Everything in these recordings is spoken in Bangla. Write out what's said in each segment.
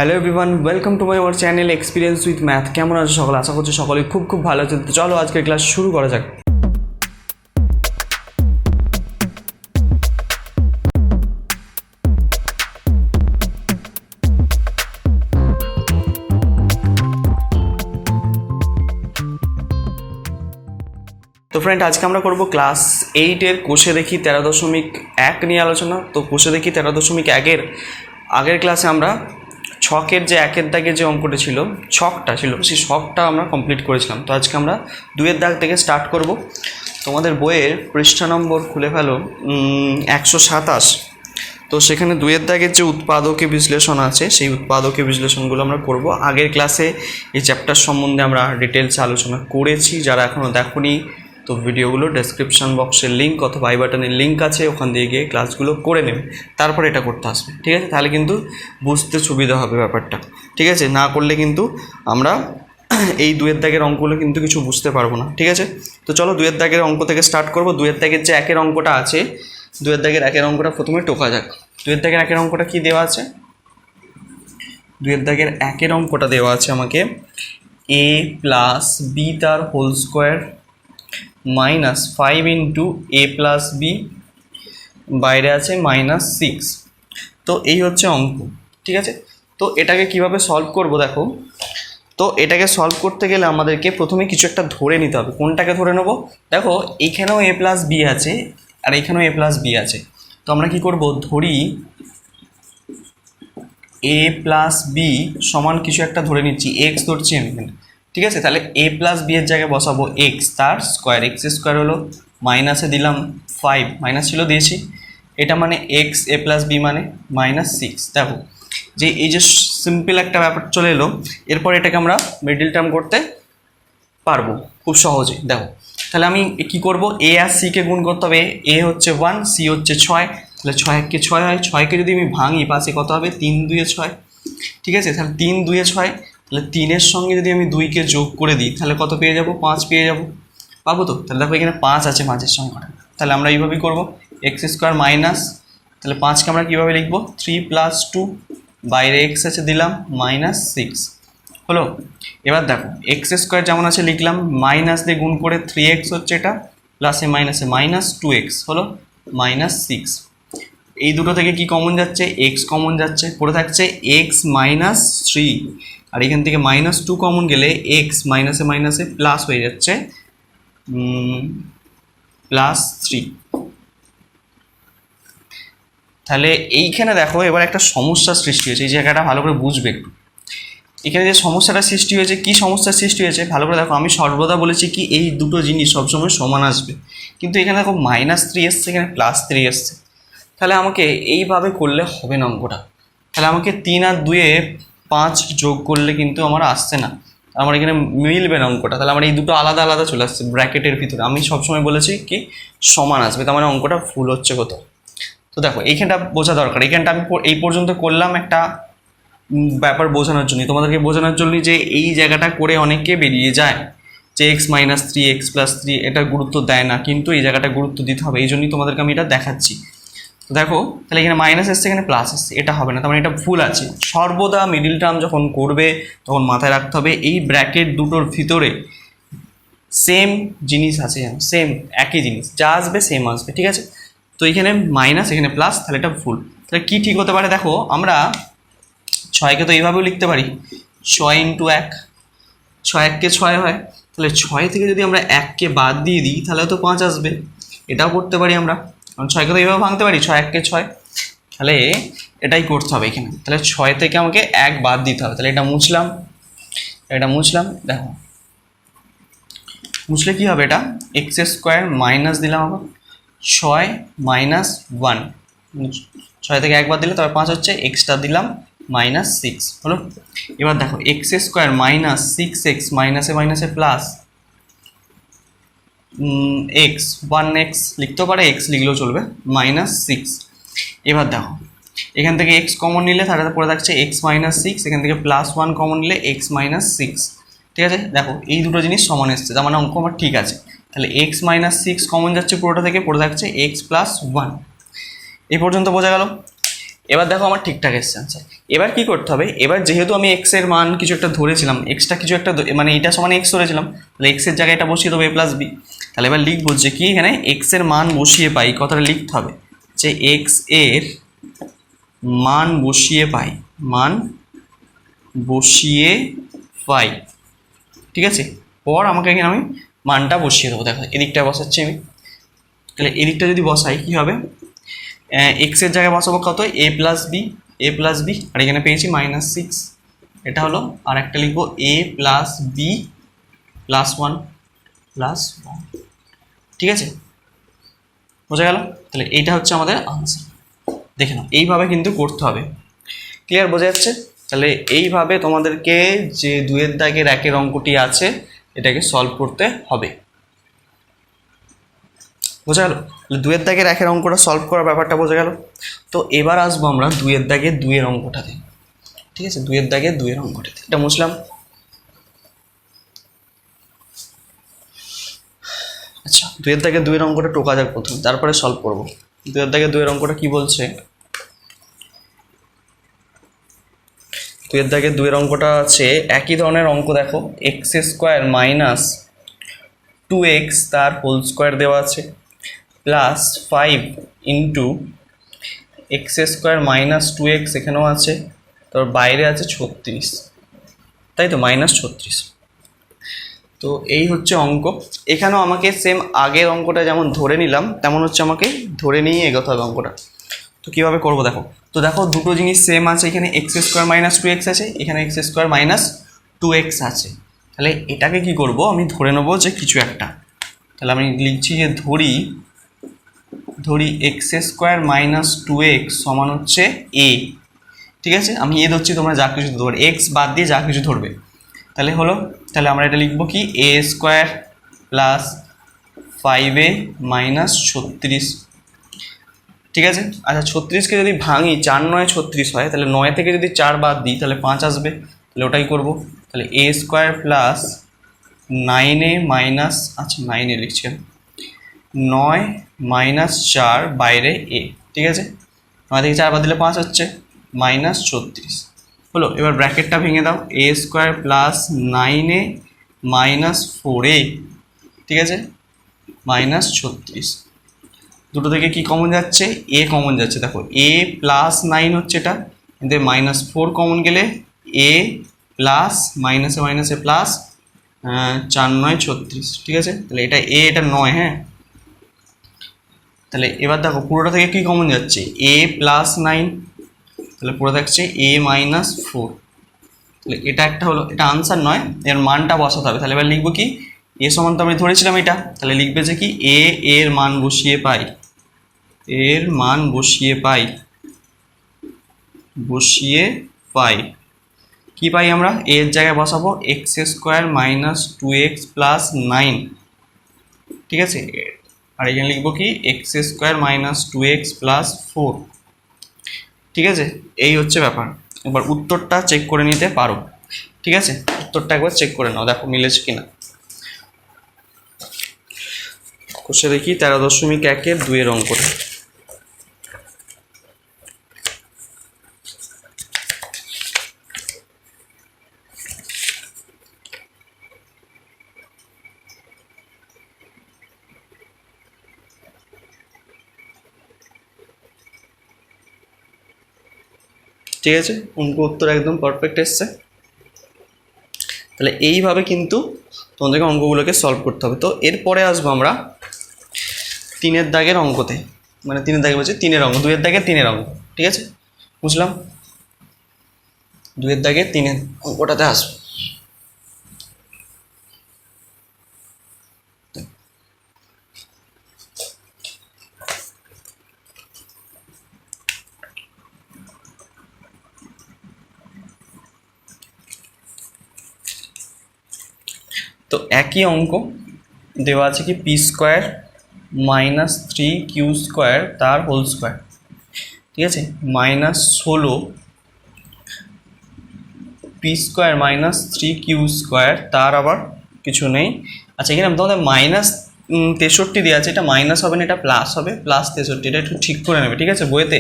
Hello everyone, welcome to my our channel experience with math. কেমন আছো সকলে? আশা করছি সকলে খুব খুব ভালো আছে। তো চলো আজকের ক্লাস শুরু করা যাক। তো ফ্রেন্ড, আজকে আমরা করব ক্লাস 8-এর কোষে দেখি 13.1 নিয়ে আলোচনা। তো কোষে দেখি 13.1-এর আগের ক্লাসে আমরা ছকের যে একের দাগে যে অঙ্কটা ছিল, ছকটা ছিল, সেই ছকটা আমরা কমপ্লিট করেছিলাম। তো আজকে আমরা 2-এর দাগ থেকে স্টার্ট করব। তোমাদের বইয়ের পৃষ্ঠা নম্বর খুলে ফেলো 127। তো সেখানে 2-এর দাগের যে উৎপাদকে বিশ্লেষণ আছে, সেই উৎপাদকে বিশ্লেষণগুলো আমরা করব। আগের ক্লাসে এই চ্যাপ্টার সম্বন্ধে আমরা ডিটেলসে আলোচনা করেছি। যারা এখনও দেখোনি, তো ভিডিওগুলো ডেসক্রিপশন বক্সের লিঙ্ক অথবা আই বাটনের লিঙ্ক আছে, ওখান দিয়ে গিয়ে ক্লাসগুলো করে নেবে, তারপর এটা করতে আসবে। ঠিক আছে? তাহলে কিন্তু বুঝতে সুবিধা হবে ব্যাপারটা। ঠিক আছে? না করলে কিন্তু আমরা এই 2-এর দাগের অঙ্কগুলো কিন্তু কিছু বুঝতে পারবো না। ঠিক আছে? তো চলো 2-এর দাগের অঙ্ক থেকে স্টার্ট করবো। 2-এর দাগের যে একের অঙ্কটা আছে, 2-এর দাগের একের অঙ্কটা প্রথমে টোকা যাক। 2-এর দাগের একের অঙ্কটা কি দেওয়া আছে? 2-এর দাগের একের অঙ্কটা দেওয়া আছে আমাকে a প্লাস বি তার whole square minus 5 into a plus b, বাইরে আছে -6। তো এই হচ্ছে অঙ্ক। ঠিক আছে? তো এটাকে কিভাবে সলভ করব দেখো। তো এটাকে সলভ করতে গেলে আমাদেরকে প্রথমে কিছু একটা ধরে নিতে হবে। কোনটাকে ধরে নেব? দেখো, এইখানেও a প্লাস বি আছে আর এইখানেও a প্লাস বি আছে। তো আমরা কি করব? ধরি a প্লাস বি সমান কিছু একটা ধরে নিচ্ছি, এক্স ধরছি আমি এখানে। ঠিক আছে? তাহলে a প্লাস বি এর জায়গায় বসাবো এক্স তার স্কোয়ার। এক্স স্কোয়ার হলো, মাইনাসে দিলাম 5, মাইনাস ছিল দিয়েছি, এটা মানে এক্স, a প্লাস বি মানে -6। দেখো যে এই যে সিম্পল একটা ব্যাপার চলে এলো। এরপর এটাকে আমরা মিডল টার্ম করতে পারবো খুব সহজে। দেখো, তাহলে আমি কি করব? এ আর সিকে গুণ করতে হবে। এ হচ্ছে 1, সি হচ্ছে 6, তাহলে 6 × 6 হয়। 6কে যদি আমি ভাঙি পাশে কত হবে? 3 × 2 = 6। ঠিক আছে? তাহলে 3 × 2 = 6, তাহলে 3-এর সঙ্গে যদি আমি 2কে যোগ করে দিই তাহলে কত পেয়ে যাব? 5 পেয়ে যাব। পাবো তো? তাহলে দেখো এখানে 5 আছে মাঝের সংখ্যাটা। তাহলে আমরা এইভাবেই করবো, এক্স স্কোয়ার মাইনাস, তাহলে 5কে আমরা কীভাবে লিখবো? 3 + 2, বাইরে এক্স আছে দিলাম -6 হলো। এবার দেখো, এক্স স্কোয়ার যেমন আছে লিখলাম, মাইনাস দিয়ে গুণ করে 3x হচ্ছে এটা, প্লাসে মাইনাসে -2x হলো -6। এই দুটো থেকে কি কমন যাচ্ছে? এক্স কমন যাচ্ছে, পড়ে থাকছে x -3, আর এখান থেকে -2 কমন গেলে এক্স মাইনাসে মাইনাসে প্লাস হয়ে যাচ্ছে +3। তাহলে এইখানে দেখো এবার একটা সমস্যার সৃষ্টি হয়েছে। এই জায়গাটা ভালো করে বুঝবে একটু। এখানে যে সমস্যাটা সৃষ্টি হয়েছে, কি সমস্যার সৃষ্টি হয়েছে ভালো করে দেখো। আমি সর্বদা বলেছি কি এই দুটো জিনিস সবসময় সমান আসবে, কিন্তু এখানে দেখো -3 এসছে, এখানে +3 এসছে। তাহলে আমাকে এইভাবে করলে হবে না অঙ্কটা। তাহলে আমাকে 3 আর 2-এ 5 যোগ করলে কিন্তু আমার আসছে না, আমার এখানে মিলবে না অঙ্কটা। তাহলে আমার এই দুটো আলাদা আলাদা চলে আসছে ব্র্যাকেটের ভিতরে। আমি সবসময় বলেছি কি সমান আসবে, তার মানে অঙ্কটা ভুল হচ্ছে কোথাও। তো দেখো এইখানটা বোঝা দরকার। এইখানটা আমি এই পর্যন্ত করলাম একটা ব্যাপার বোঝানোর জন্য, তোমাদেরকে বোঝানোর জন্য যে এই জায়গাটা করে অনেকে বেরিয়ে যায় যে x -3 x + 3, এটা গুরুত্ব দেয় না, কিন্তু এই জায়গাটা গুরুত্ব দিতে হবে। এই জন্যই তোমাদেরকে আমি এটা দেখাচ্ছি। তো দেখো, তাহলে এখানে মাইনাস এসছে, এখানে প্লাস এসছে, এটা হবে না, তার মানে এটা ভুল আছে। সর্বদা মিডিল টার্ম যখন করবে তখন মাথায় রাখতে হবে এই ব্র্যাকেট দুটোর ভিতরে সেম জিনিস আছে, সেম একই জিনিস যা আসবে সেম আসবে। ঠিক আছে? তো এখানে মাইনাস, এখানে প্লাস, তাহলে এটা ভুল। তাহলে কি ঠিক হতে পারে? দেখো, আমরা 6কে তো এইভাবেও লিখতে পারি, 6 × 1, 6 × 1 = 6 হয়। তাহলে 6 থেকে যদি আমরা 1কে বাদ দিয়ে দিই তাহলে তো 5 আসবে। এটাও করতে পারি আমরা, কারণ 6কে তো এইভাবে ভাঙতে পারি, 6 × 1 = 6। তাহলে এটাই করতে হবে এখানে। তাহলে 6 থেকে আমাকে 1 বাদ দিতে হবে। তাহলে এটা মুছলাম, এটা মুছলাম। দেখো মুছলে কি হবে? এটা x² মাইনাস দিলাম আবার 6 - 1, 6 থেকে 1 বাদ দিলে তবে 5 হচ্ছে, এক্সটা দিলাম -6 হলো। এবার দেখো x² - 6x, মাইনাসে মাইনাসে প্লাস x, 1x লিখতেও পারে, x লিখলেও চলবে, -6। এবার দেখো এখান থেকে x কমন নিলে তাহলে পড়ে থাকছে x -6, এখান থেকে +1 কমন নিলে x -6। ঠিক আছে? দেখো এই দুটো জিনিস সমান এসছে, তার মানে অঙ্ক আমার ঠিক আছে। তাহলে x -6 কমন যাচ্ছে পুরোটা থেকে, পড়ে থাকছে x + 1। এই পর্যন্ত বোঝা গেল? এবার দেখো আমার ঠিকঠাক এসছে আনসার। এবার কি করতে হবে, এবার যেহেতু আমি এক্স এর মান কিছু একটা ধরেছিলাম, এক্সটা কিছু একটা মানে এটা সমান এক্স ধরেছিলাম, তাহলে এক্স এর জায়গায় এটা বসিয়ে দেবো a প্লাস বি। তাহলে এবার লিখবো যে কি এখানে এক্স এর মান বসিয়ে পাই, কথাটা লিখতে হবে যে এক্স এর মান বসিয়ে পাই, মান বসিয়ে পাই, ঠিক আছে। পর আমাকে এখানে আমি মানটা বসিয়ে দেবো, দেখো এদিকটা বসাচ্ছি আমি। তাহলে এদিকটা যদি বসাই কী হবে, এক্সের জায়গায় বসাবো কত এ প্লাস বি, আর এখানে পেয়েছি -6, এটা হলো। আর একটা লিখবো এ প্লাস বি প্লাস ওয়ান, ঠিক আছে, বোঝা গেল। তাহলে এইটা হচ্ছে আমাদের আনসার। দেখে নাও, এইভাবে কিন্তু করতে হবে, ক্লিয়ার, বোঝা যাচ্ছে। তাহলে এইভাবে তোমাদেরকে যে 2-এর দাগের 1-এর অঙ্কটি আছে এটাকে সলভ করতে হবে, বোঝা গেল। 2-এর দাগের 1-এর অঙ্কটা সলভ করার ব্যাপারটা বোঝা গেল। তো এবার আসবো আমরা 2-এর দাগের 2-এর অঙ্কটাতে, ঠিক আছে। 2-এর দাগের 2-এর অঙ্কটাতে এটা মুছলাম। আচ্ছা, 2-এর দাগের 2-এর অঙ্কটা টোকা যাক প্রথমে, তারপরে সলভ করবো। 2-এর দাগের 2-এর অঙ্কটা কি বলছে, 2-এর দাগের 2-এর অঙ্কটা আছে একই ধরনের অঙ্ক, দেখো এক্স স্কোয়ার মাইনাস 2x তার হোল স্কোয়ার দেওয়া আছে plus 5 into x square minus 2x এখানেও আছে, তারপর বাইরে আছে 36, তাই তো -36। তো এই হচ্ছে অঙ্ক। এখানেও আমাকে সেম আগের অঙ্কটা যেমন ধরে নিলাম তেমন হচ্ছে আমাকে ধরে নিয়ে এগোতে হবে অঙ্কটা। তো কীভাবে করবো দেখো, তো দেখো দুটো জিনিস সেম আছে, এখানে এক্স স্কোয়ার মাইনাস 2x আছে, এখানে এক্স স্কোয়ার মাইনাস 2x আছে। তাহলে এটাকে কি করব, আমি ধরে নেবো যে কিছু একটা, তাহলে আমি লিখছি যে ধরি এক্স স্কোয়ার মাইনাস 2x সমান হচ্ছে এ, ঠিক আছে। আমি এ ধরছি, তোমরা যা কিছু ধরবে, এক্স বাদ দিয়ে যা কিছু ধরবে, তাহলে হলো। তাহলে আমরা এটা লিখবো কি এ স্কোয়ার প্লাস 5a মাইনাস 36, ঠিক আছে। আচ্ছা 36কে যদি ভাঙি 4 9 36 হয়, তাহলে 9 থেকে যদি 4 বাদ দিই তাহলে 5 আসবে, তাহলে ওটাই করবো। তাহলে এ স্কোয়ার প্লাস 9a মাইনাস, আচ্ছা 9a লিখছি, 9 মাইনাস 4 বাইরে এ, ঠিক আছে। 9 থেকে 4 বাদ দিলে 5 হচ্ছে, -36 হলো। এবার ব্র্যাকেটটা ভেঙে দাও, এ square plus 9a minus 4a, ঠিক আছে, -36। দুটো থেকে কি কমন যাচ্ছে, এ কমন যাচ্ছে, দেখো এ প্লাস 9 হচ্ছে এটা, কিন্তু -4 কমন গেলে এ প্লাস মাইনাসে মাইনাসে প্লাস 4 9 36, ঠিক আছে। তাহলে এটা এ, এটা 9, হ্যাঁ। তাহলে এবার দেখো পুরোটা থেকে কি কমন যাচ্ছে, এ প্লাস 9, তাহলে পুরো থাকছে এ -4। তাহলে এটা একটা হলো, এটা আনসার নয়, এর মানটা বসাতে হবে। তাহলে এবার লিখবো কি এ সমান তো আমি ধরেছিলাম এটা, তাহলে লিখবে যে কি এর মান বসিয়ে পাই, এর মান বসিয়ে পাই কি পাই আমরা, এর জায়গায় বসাবো x square minus 2x plus 9, ঠিক আছে। আর এখানে লিখবো কি x square minus 2x plus 4, ঠিক আছে। এই হচ্ছে ব্যাপার। এবার উত্তরটা চেক করে নিতে পারো, ঠিক আছে। উত্তরটা একবার চেক করে নাও, দেখো মিলেছে কিনা। কষে দেখি 13.1-এর 2-এর অঙ্কটা। ঠিক আছে, অঙ্ক উত্তর একদম পারফেক্ট এসছে। তাহলে এইভাবে কিন্তু তোমাদেরকে অঙ্কগুলোকে সলভ করতে হবে। তো এরপরে আসবো আমরা 3-এর দাগের অঙ্কতে, মানে 3-এর দাগে বলছি 3-এর অঙ্ক, 2-এর দাগের 3-এর অঙ্ক, ঠিক আছে, বুঝলাম। 2-এর দাগের 3-এর অঙ্কটাতে আসবো। তো একই অঙ্ক দেওয়া আছে কি P square minus 3q square তার হোল স্কোয়ার, ঠিক আছে, -16 P square minus 3q square তার আবার কিছু নেই। আচ্ছা এখানে তোমাদের -63 দেওয়া আছে, এটা মাইনাস হবে না, এটা প্লাস হবে, +63, এটা একটু ঠিক করে নেবে, ঠিক আছে। বইতে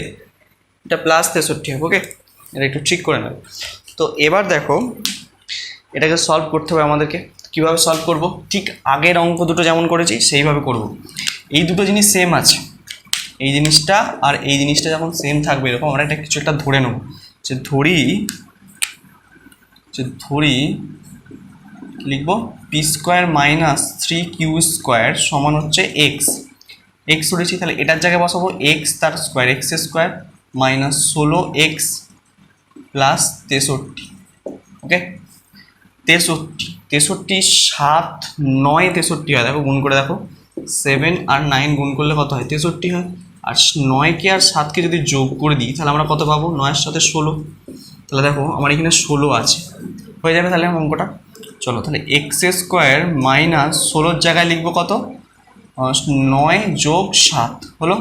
এটা +63 হবে, ওকে। এটা একটু ঠিক করে নেব। তো এবার দেখো এটাকে সলভ করতে হবে আমাদেরকে। কীভাবে সলভ করব? ঠিক আগের অঙ্ক দুটো যেমন করেছি সেইভাবে করব। এই দুটো জিনিস সেম আছে, এই জিনিসটা আর এই জিনিসটা যখন সেম থাকবে এরকম আমরা একটা কিছু একটা ধরে নেব, যে ধরি লিখবো P square minus 3q square সমান হচ্ছে এক্স ধরেছি, তাহলে এটার জায়গায় বসাবো এক্স তার square, X square minus 16x plus 63। ওকে, 63 7 9 63 হয়, দেখো গুণ করে দেখো, 7 আর 9 গুণ করলে কত হয়? 63 হয়। আর 9কে আর 7কে যদি যোগ করে দিই তাহলে আমরা কত পাবো? 9-এর সাথে 16, তাহলে দেখো আমার এখানে 16 আছে, হয়ে যাবে তাহলে অঙ্কটা। চলো তাহলে এক্স স্কোয়ার মাইনাস 16-র জায়গায় লিখবো কত? 9 যোগ 7 হলো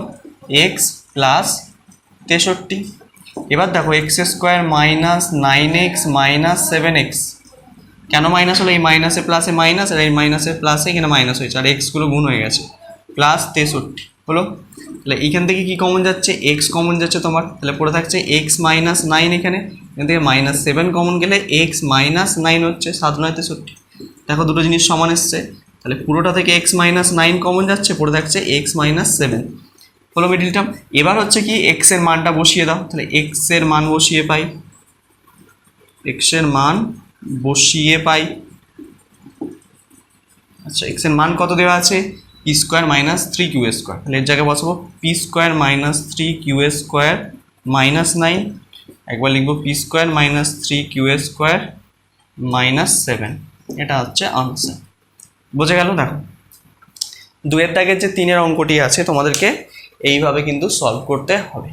এক্স প্লাস 63। এবার দেখো x square minus 9x minus 7x, কেন মাইনাস হলো? এই মাইনাসে প্লাসে মাইনাস, আর এই মাইনাসে প্লাসে এখানে মাইনাস হয়েছে, আর এক্সগুলো গুণ হয়ে গেছে, প্লাস 63 হলো। তাহলে এইখান থেকে কি কমন যাচ্ছে? এক্স কমন যাচ্ছে তোমার, তাহলে পড়ে থাকছে এক্স মাইনাস 9, এখানে এখান থেকে মাইনাস 7 কমন গেলে এক্স মাইনাস 9 হচ্ছে, 7 9 63। দেখো দুটো জিনিস সমান এসছে, তাহলে পুরোটা থেকে এক্স মাইনাস 9 কমন যাচ্ছে, পড়ে থাকছে এক্স মাইনাস 7 হলো মিডিল টার্ম। এবার হচ্ছে কি এক্স এর মানটা বসিয়ে দাও, তাহলে এক্স এর মান বসিয়ে পাই, এক্স এর মান বসিয়ে পাই। আচ্ছা এক্স এর মান কত দেওয়া আছে? P square minus 3q square, তাহলে এর জায়গায় বসাবো P square minus 3q square minus 9, একবার লিখবো P square minus 3q square minus 7, এটা হচ্ছে আনসার। বোঝা গেল? দেখো দুয়ের দাগের যে 3-এর অঙ্কটি আছে তোমাদেরকে এইভাবে কিন্তু সলভ করতে হবে।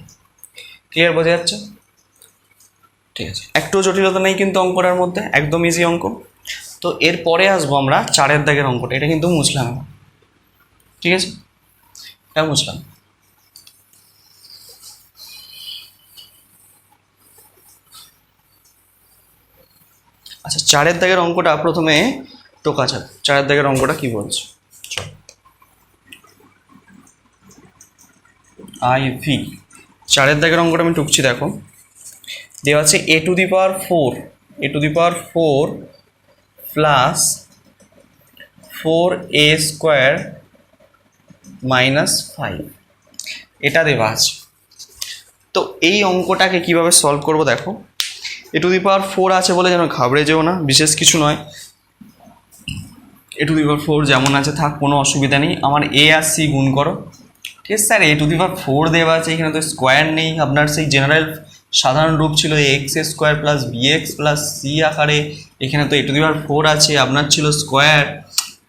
ক্লিয়ার? বোঝা যাচ্ছে? ঠিক আছে, একটু জটিলতা নেই কিন্তু অঙ্কটার মধ্যে, একদম ইজি অঙ্ক। তো এরপরে আসবো আমরা 4-এর দাগের অঙ্কটা, এটা কিন্তু মুছলাম, ঠিক আছে, এটা মুছলাম। আচ্ছা 4-এর দাগের অঙ্কটা প্রথমে টোকা যাক, 4-এর দাগের অঙ্কটা কি বলছে? চল IV 4-এর দাগের অঙ্কটা আমি টুকছি, দেখো দেওয়া আছে a to the power 4 plus 4a square minus 5, এটা দেওয়া আছে। তো এই অঙ্কটাকে কিভাবে সলভ করব? দেখো এ টু দি পাওয়ার 4 আছে বলে যেন ঘাবড়ে যেও না, বিশেষ কিছু নয়, এ টু দি পাওয়ার 4 যেমন আছে থাক, কোনো অসুবিধা নেই। আমার এ আর সি গুণ করো, ঠিক আছে স্যার, এ টু দি পাওয়ার 4 দেওয়া আছে, এখানে তো স্কোয়ার নেই, আপনার সেই জেনারেল সাধারণ রূপ ছিল x square plus bx plus c আকারে, এখানে তো এ টু দি পাওয়ার 4 আছে, আপনার ছিল স্কোয়ার।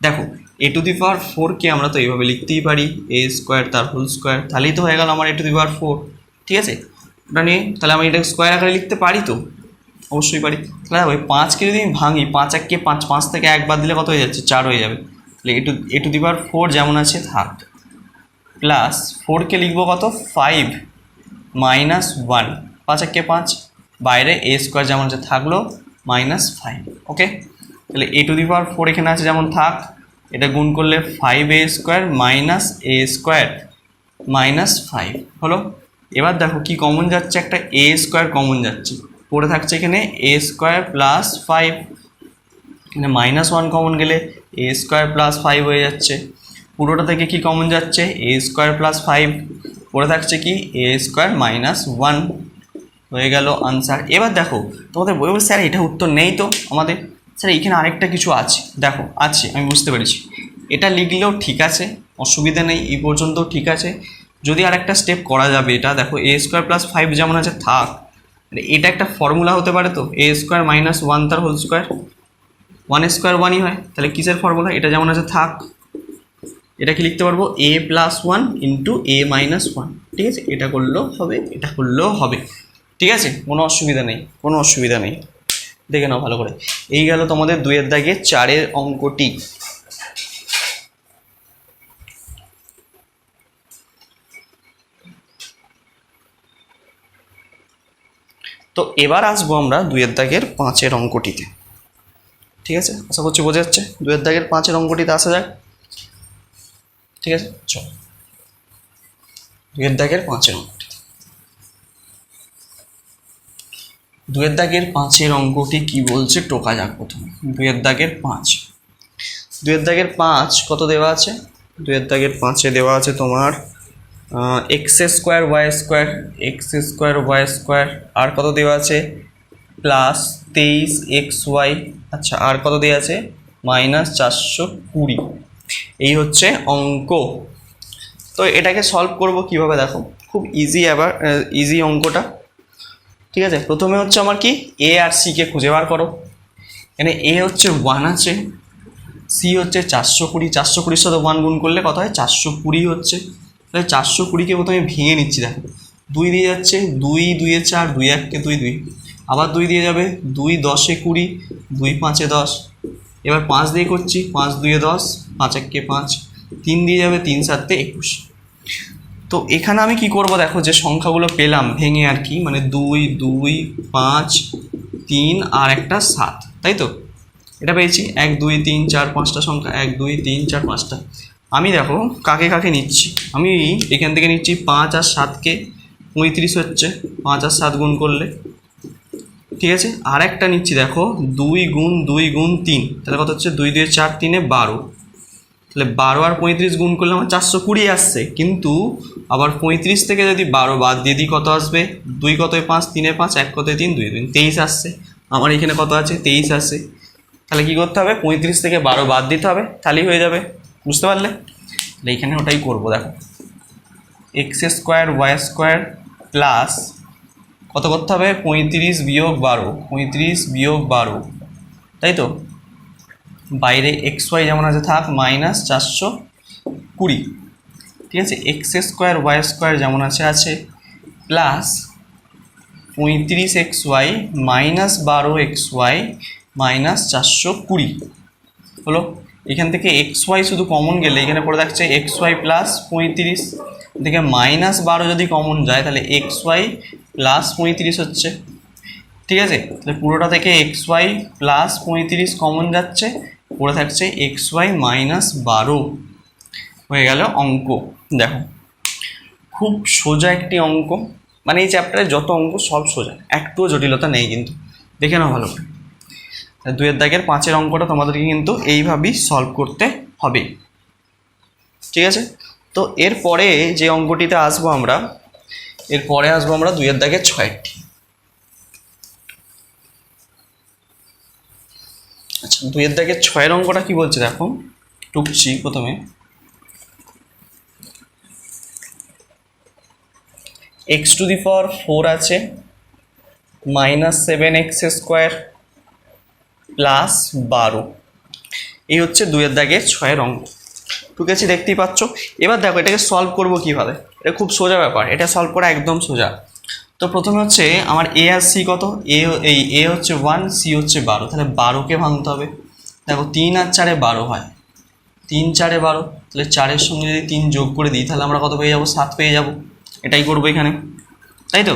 দেখো এ টু দি পাওয়ার 4কে আমরা তো এইভাবে লিখতেই পারি, এ স্কোয়ার তার হোল স্কোয়ার, তাহলেই তো হয়ে গেল আমার এ টু দি পাওয়ার 4, ঠিক আছে। ওটা নিয়ে তাহলে আমি এটা স্কোয়ার আকারে লিখতে পারি তো, অবশ্যই পারি। তাহলে ওই 5কে যদি আমি ভাঙি, 5 1 5, 5 থেকে 1 বাদ দিলে কত হয়ে যাচ্ছে? 4 হয়ে যাবে। তাহলে এ টু দি পাওয়ার 4 যেমন আছে থাক, প্লাস 4কে লিখবো কত? 5 মাইনাস 1, 5 1 5, বাইরে এ স্কোয়ার যেমন আছে থাকলো মাইনাস 5। ওকে, তাহলে এ টু দি পাওয়ার 4 এখানে আছে যেমন থাক, এটা গুণ করলে 5a স্কোয়ার মাইনাস এ স্কোয়ার মাইনাস 5 হলো। এবার দেখো কি কমন যাচ্ছে? একটা এ স্কোয়ার কমন যাচ্ছে, পড়ে থাকছে এখানে এ স্কোয়ার প্লাস 5, এখানে মাইনাস 1 কমন গেলে এ স্কোয়ার প্লাস 5 হয়ে যাচ্ছে। পুরোটা থেকে কি কমন যাচ্ছে? এ স্কোয়ার প্লাস 5, পড়ে থাকছে কি এ স্কোয়ার মাইনাস 1, হয়ে গেল আনসার। এবার দেখো তোমাদের বই বলছে স্যার এটা উত্তর নেই তো আমাদের, স্যার এইখানে আরেকটা কিছু আছে, দেখো আছে, আমি বুঝতে পেরেছি, এটা লিখলেও ঠিক আছে, অসুবিধা নেই, এই পর্যন্ত ঠিক আছে। যদি আরেকটা স্টেপ করা যাবে, এটা দেখো এ স্কোয়ার প্লাস 5 যেমন আছে থাক, এটা একটা ফর্মুলা হতে পারে তো, এ স্কোয়ার মাইনাস 1 তার হোল স্কোয়ার, 1 স্কোয়ার 1ই হয়, তাহলে কিসের ফর্মুলা? এটা যেমন আছে থাক, এটা কি লিখতে পারবো? এ প্লাস 1 ইন্টু এ মাইনাস 1, ঠিক আছে, এটা করলেও হবে, এটা করলেও হবে, ঠিক আছে, কোনো অসুবিধা নেই, কোনো অসুবিধা নেই। দেখে নাও ভালো করে। এই গেল তোমাদের 2-এর দাগে 4-এর অঙ্কটি। তো এবার আসবো আমরা 2-এর দাগের 5-এর অঙ্কটিতে, ঠিক আছে, আশা করছি বোঝা যাচ্ছে। 2-এর দাগের 5-এর অঙ্কটিতে আসা যাক, ঠিক আছে, চলো 2-এর দাগের 5-এর অঙ্কটিতে। 2 এর দাগের 5 অঙ্কটি কি বলছে টোকা যাক প্রথমে। 2 এর দাগের 5, 2 এর দাগের 5 কত দেওয়া আছে? 2 এর দাগের 5-এ দেওয়া আছে তোমার X square Y square, X square Y square, আর কত দেওয়া আছে প্লাস 23 এক্স ওয়াই। আচ্ছা, আর কত দেওয়া আছে মাইনাস 420। এই হচ্ছে অঙ্ক। তো এটাকে সলভ করব কিভাবে দেখো, খুব ইজি, আবার ইজি অঙ্কটা। ঠিক আছে, প্রথমে হচ্ছে আমার কি এ আর সিকে খুঁজে বার করো। এখানে এ হচ্ছে 1 আছে, সি হচ্ছে 420, 420 সাথে 1 গুণ করলে কত হয় 420 হচ্ছে। তাহলে 420কে প্রথমে ভেঙে নিচ্ছি, দেখো 2 দিয়ে যাচ্ছে, 2 2 এ 4, 2 1 2 2, আবার 2 দিয়ে যাবে, 2 10 এ 20, 2 5 এ 10, এবার 5 দিয়ে করছি, 5 2 এ 10, 5 1 5, 3 দিয়ে যাবে, 3 7 এ 21। তো এখানে আমি কি করব দেখো, যে সংখ্যাগুলো পেলাম ভেঙে আর কি, মানে 2 2 5 3 আর একটা 7, তাই তো এটা পেয়েছি। 1 2 3 4 5টা সংখ্যা, 1 2 3 4 5টা। আমি দেখো কাকে কাকে নিচ্ছি, আমি এখান থেকে নিচ্ছি 5 আর 7কে, 35 হচ্ছে 5 আর 7 গুণ করলে। ঠিক আছে, আর একটা নিচ্ছি দেখো 2 গুণ 2 গুণ 3, তাহলে কত হচ্ছে 2 2 4 3 12। তাহলে 12 আর 35 গুণ করলে আমার 420 আসছে, কিন্তু আবার 35 থেকে যদি 12 বাদ দিয়ে দিই কত আসবে, 2 কতয় 5, 3 5, 1 কতয় 3, 2 2 23 আসছে। আমার এখানে কত আছে 23 আছে। তাহলে কী করতে হবে, 35 থেকে 12 বাদ দিতে হবে, তাহলেই হয়ে যাবে। বুঝতে পারলে? তাহলে এইখানে ওটাই করবো। দেখো x square Y square plus কত করতে হবে 35 বিয়োগ 12, 35 বিয়োগ 12, তাই তো বাইরে এক্স ওয়াই যেমন আছে থাক, মাইনাস 420। ঠিক আছে, এক্স স্কোয়ার ওয়াই স্কোয়ার যেমন আছে আছে, plus 35 x y minus 12 x y minus 420 হলো। এখান থেকে এক্স ওয়াই শুধু কমন গেলে এখানে পড়ে থাকছে এক্স ওয়াই প্লাস 35, থেকে মাইনাস 12 যদি কমন যায় তাহলে এক্স ওয়াই প্লাস 35 হচ্ছে। ঠিক আছে, তাহলে পুরোটা থেকে এক্স ওয়াই প্লাস 35 কমন যাচ্ছে, পড়ে থাকছে এক্স ওয়াই মাইনাস 12। হয়ে গেল অঙ্ক। দেখো খুব সোজা একটি অঙ্ক, মানে এই চ্যাপ্টারে যত অঙ্ক সব সোজা, একটুও জটিলতা নেই কিন্তু, দেখে নাও ভালো করে। 2 এর দাগের 5 অঙ্কটা তোমাদেরকে কিন্তু এইভাবেই সলভ করতে হবে। ঠিক আছে, তো এরপরে যে অঙ্কটিতে আসবো আমরা, এরপরে আসবো আমরা 2 এর দাগের 6টি। আচ্ছা, 2 এর দাগের 6 অঙ্কটা কি বলছে দেখো, টুকছি প্রথমে। এক্স টু দি পাওয়ার 4 আছে, মাইনাস 7 এক্স স্কোয়ার প্লাস 12, এই হচ্ছে 2 এর দাগের 6 অঙ্ক। ঠিক আছে, দেখতেই পাচ্ছ। এবার দেখো এটাকে সলভ করবো কিভাবে, এটা খুব সোজা ব্যাপার, এটা সলভ করা একদম সোজা। তো প্রথমে হচ্ছে আমার এ আর সি কত, এ হচ্ছে 1, সি হচ্ছে 12, তাহলে 12কে ভাঙতে হবে। দেখো 3 আর 4 12 হয়, 3 4 12, তাহলে 4-এর সঙ্গে যদি 3 যোগ করে দিই তাহলে আমরা কত পেয়ে যাবো, 7 পেয়ে যাবো। এটাই করবো এখানে, তাই তো।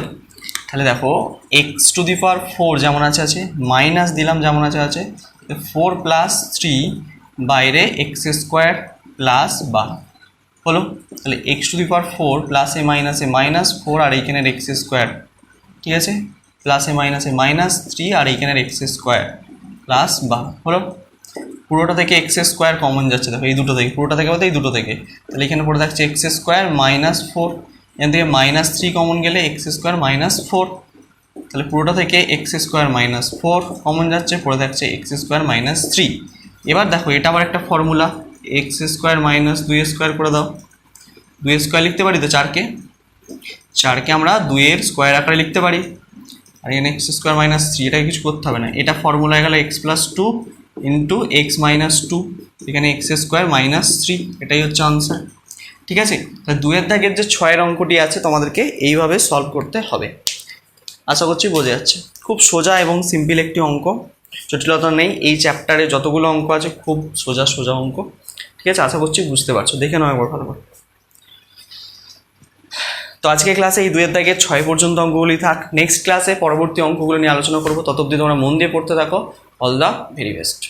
তাহলে দেখো এক্স টু দি পাওয়ার 4 যেমন আছে আছে, মাইনাস দিলাম যেমন আছে আছে, 4 প্লাস 3 বাইরে এক্স স্কোয়ার প্লাস 12 হলো। তাহলে x to the power 4 plus A minus 4 আর এইখানের এক্স স্কোয়ার, ঠিক আছে, প্লাস এ মাইনাস 3 আর এইখানের এক্স স্কোয়ার প্লাস 12 হলো। পুরোটা থেকে এক্স স্কোয়ার কমন যাচ্ছে, দেখো এই দুটো থেকে, পুরোটা থেকে বলতে এই দুটো থেকে, তাহলে এখানে পড়ে থাকছে এক্স স্কোয়ার মাইনাস 4, এখান থেকে মাইনাস 3 কমন গেলে এক্স স্কোয়ার মাইনাস 4, তাহলে পুরোটা থেকে এক্স স্কোয়ার মাইনাস 4 কমন যাচ্ছে, পড়ে থাকছে এক্স স্কোয়ার মাইনাস 3। এবার দেখো এটা আবার একটা formula, x square minus 2 square করে দাও, 2 স্কোয়ার লিখতে পারি তো, 4কে আমরা 2 এর স্কোয়ার আকারে লিখতে পারি, আর এখানে এক্স স্কোয়ার মাইনাস 3, এটা কিছু করতে হবে না, এটা ফর্মুলা হয়ে গেল x plus 2 into x minus 2, এখানে এক্স স্কোয়ার মাইনাস 3, এটাই হচ্ছে আনসার। ঠিক আছে, তাহলে 2 এর দাগের যে 6 অঙ্কটি আছে তোমাদেরকে এইভাবে সলভ করতে হবে। আশা করছি বোঝা যাচ্ছে, খুব সোজা এবং সিম্পল একটি অঙ্ক, জটিলতা নেই। এই চ্যাপ্টারে যতগুলো অঙ্ক আছে খুব সোজা সোজা অঙ্ক। ঠিক আছে, আশা করছি বুঝতে পারছো, দেখে নাও একবার ভালো করে। তো আজকে ক্লাসে এই 2 এর দাগের 6 পর্যন্ত অঙ্কগুলি থাক, নেক্সট ক্লাসে পরবর্তী অঙ্কগুলো নিয়ে আলোচনা করবো। তত অবধি তোমরা মন দিয়ে পড়তে থাকো। All the very best.